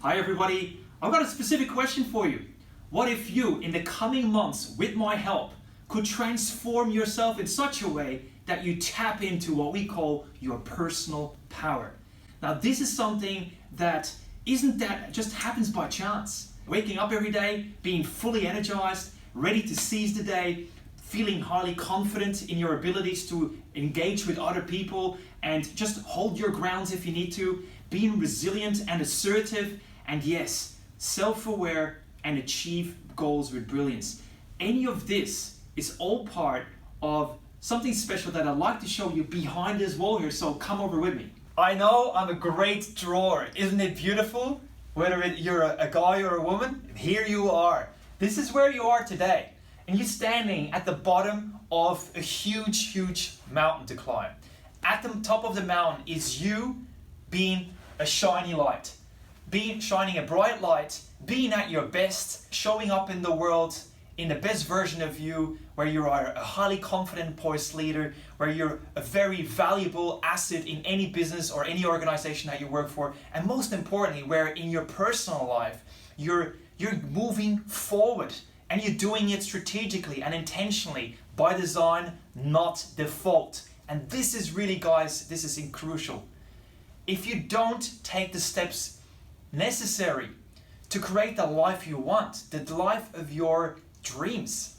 Hi everybody, I've got a specific question for you. What if you, in the coming months, with my help, could transform yourself in such a way that you tap into what we call your personal power? Now this is something that just happens by chance. Waking up every day, being fully energized, ready to seize the day, feeling highly confident in your abilities to engage with other people and just hold your grounds if you need to, being resilient and assertive, and yes, self-aware and achieve goals with brilliance. Any of this is all part of something special that I'd like to show you behind this wall here, so come over with me. I know I'm a great drawer, isn't it beautiful? Whether you're a guy or a woman, here you are. This is where you are today. And you're standing at the bottom of a huge mountain to climb. At the top of the mountain is you being a shiny light, shining a bright light, being at your best, showing up in the world in the best version of you, where you are a highly confident, poised leader, where you're a very valuable asset in any business or any organization that you work for, and most importantly, where in your personal life, you're moving forward and you're doing it strategically and intentionally by design, not default. And this is really, guys, this is crucial. If you don't take the steps necessary to create the life you want, the life of your dreams,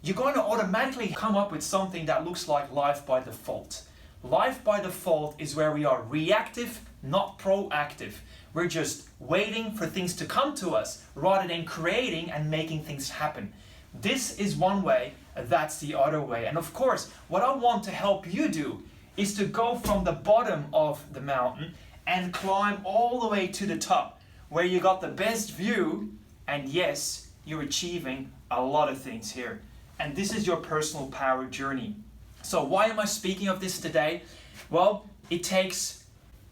you're going to automatically come up with something that looks like life by default. Life by default is where we are reactive, not proactive. We're just waiting for things to come to us rather than creating and making things happen. This is one way, that's the other way. And of course, what I want to help you do is to go from the bottom of the mountain and climb all the way to the top, where you got the best view, and yes, you're achieving a lot of things here. And this is your personal power journey. So why am I speaking of this today? Well, it takes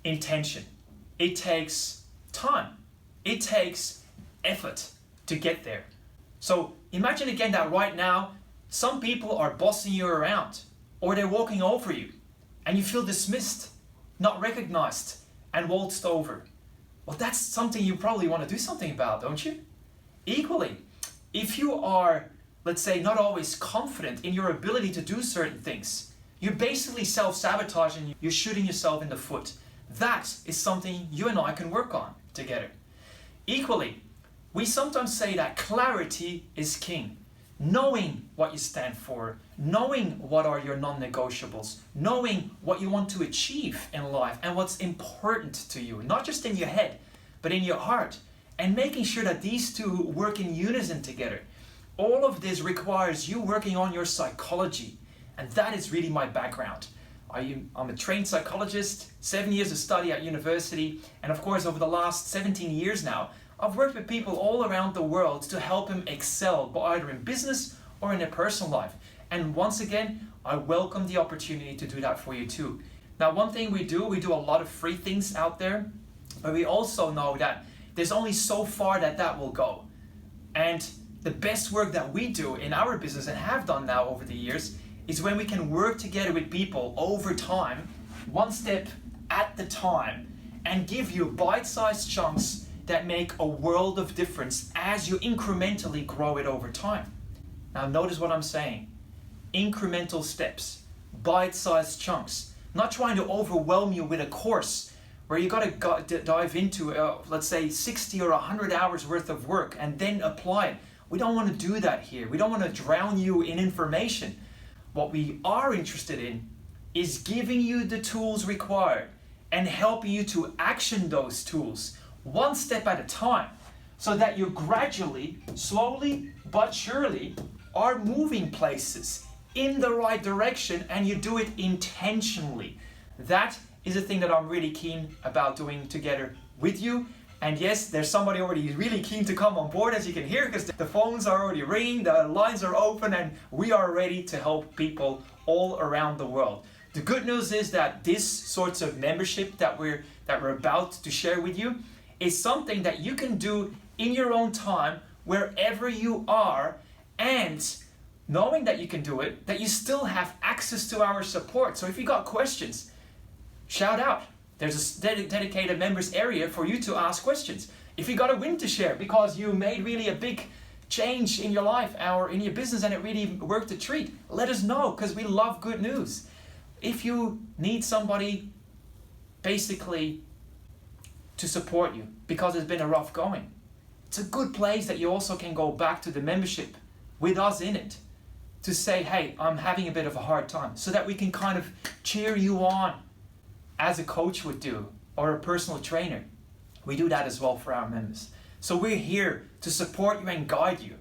intention. It takes time. It takes effort to get there. So imagine again that right now, some people are bossing you around, or they're walking over you, and you feel dismissed, not recognized, and waltzed over. Well, that's something you probably want to do something about, don't you? Equally, if you are, let's say, not always confident in your ability to do certain things, you're basically self-sabotaging, you're shooting yourself in the foot. That is something you and I can work on together. Equally, we sometimes say that clarity is king. Knowing what you stand for, knowing what are your non-negotiables, knowing what you want to achieve in life and what's important to you, not just in your head, but in your heart, and making sure that these two work in unison together. All of this requires you working on your psychology, and that is really my background. I'm a trained psychologist, 7 years of study at university, and of course over the last 17 years now, I've worked with people all around the world to help them excel, either in business or in their personal life. And once again, I welcome the opportunity to do that for you too. Now, one thing we do a lot of free things out there, but we also know that there's only so far that will go. And the best work that we do in our business and have done now over the years is when we can work together with people over time, one step at the time, and give you bite-sized chunks that make a world of difference as you incrementally grow it over time. Now notice what I'm saying. Incremental steps, bite-sized chunks, not trying to overwhelm you with a course where you got to dive into, let's say, 60 or 100 hours worth of work and then apply it. We don't want to do that here. We don't want to drown you in information. What we are interested in is giving you the tools required and helping you to action those tools one step at a time, so that you gradually, slowly but surely, are moving places in the right direction, and you do it intentionally. That is a thing that I'm really keen about doing together with you. And yes, there's somebody already really keen to come on board, as you can hear, because the phones are already ringing, the lines are open, and we are ready to help people all around the world. The good news is that this sorts of membership that we're about to share with you is something that you can do in your own time, wherever you are, and knowing that you can do it, that you still have access to our support. So if you got questions, shout out. There's a dedicated members area for you to ask questions. If you got a win to share because you made really a big change in your life or in your business and it really worked a treat, let us know, because we love good news. If you need somebody basically to support you because it's been a rough going, it's a good place that you also can go back to the membership with us in it to say, hey, I'm having a bit of a hard time, so that we can kind of cheer you on as a coach would do, or a personal trainer. We do that as well for our members. So we're here to support you and guide you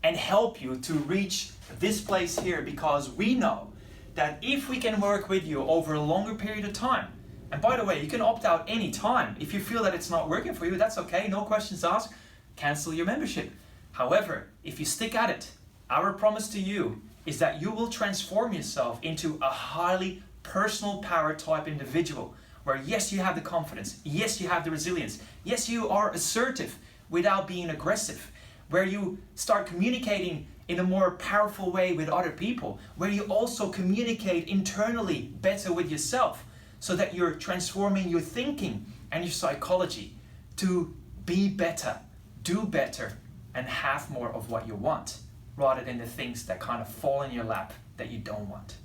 and help you to reach this place here, because we know that if we can work with you over a longer period of time, and by the way, you can opt out any time. If you feel that it's not working for you, that's okay, no questions asked, cancel your membership. However, if you stick at it, our promise to you is that you will transform yourself into a highly personal power type individual, where yes, you have the confidence, yes, you have the resilience, yes, you are assertive without being aggressive, where you start communicating in a more powerful way with other people, where you also communicate internally better with yourself, so that you're transforming your thinking and your psychology to be better, do better, and have more of what you want, rather than the things that kind of fall in your lap that you don't want.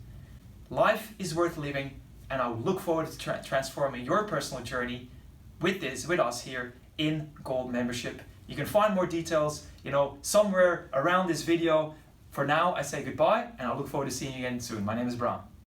Life is worth living, and I look forward to transforming your personal journey with us here in Gold Membership. You can find more details, somewhere around this video. For now, I say goodbye, and I look forward to seeing you again soon. My name is Bram.